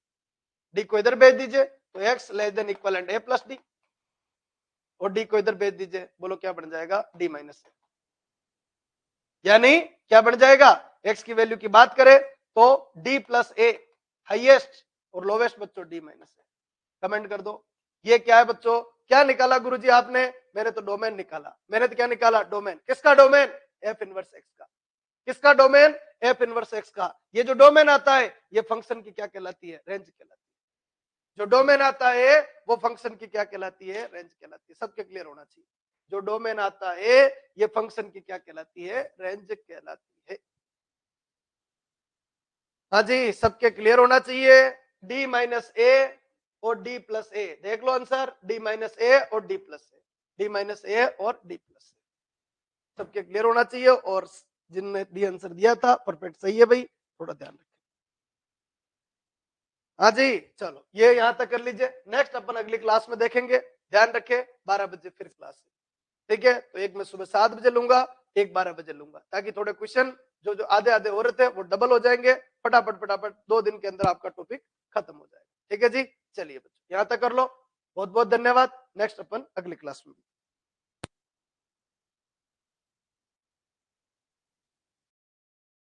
d को इधर भेज दीजिए तो x less than equivalent a plus d, और डी को इधर भेज दीजिए, बोलो क्या बन जाएगा, डी माइनस ए। यानी क्या बन जाएगा, x की वैल्यू की बात करें तो d प्लस ए हाईएस्ट और लोवेस्ट बच्चों d माइनस ए। कमेंट कर दो ये क्या है बच्चों, क्या निकाला गुरुजी आपने, मैंने तो डोमेन निकाला। मैंने तो क्या निकाला, डोमेन। किसका डोमेन, एफ इनवर्स एक्स का। किसका डोमेन, एफ इनवर्स एक्स का। ये जो डोमेन आता है ये फंक्शन की क्या कहलाती है, रेंज कहलाती है। जो डोमेन आता है वो फंक्शन की क्या कहलाती है, रेंज कहलाती है। सबके क्लियर होना चाहिए, जो डोमेन आता है ये फंक्शन की क्या कहलाती है, रेंज कहलाती है। हाँ जी, सबके क्लियर होना चाहिए। डी माइनस ए और डी प्लस ए, देख लो आंसर, डी माइनस ए और डी प्लस ए, डी माइनस ए और डी प्लस ए, सबके क्लियर होना चाहिए। और जिनने डी आंसर दिया था परफेक्ट सही है भाई, थोड़ा ध्यान रखें। हाँ जी, चलो ये यहां तक कर लीजिए। नेक्स्ट अपन अगली क्लास में देखेंगे, ध्यान रखें 12 बजे फिर क्लास है, ठीक है। तो एक मैं सुबह 7 बजे लूंगा, एक 12 बजे लूंगा, ताकि थोड़े क्वेश्चन जो जो आधे आधे हो रहे थे वो डबल हो जाएंगे। फटाफट फटाफट 2 दिन के अंदर आपका टॉपिक खत्म हो जाएगा, ठीक है जी। चलिए बच्चों यहाँ तक कर लो, बहुत बहुत धन्यवाद। नेक्स्ट अपन अगली क्लास में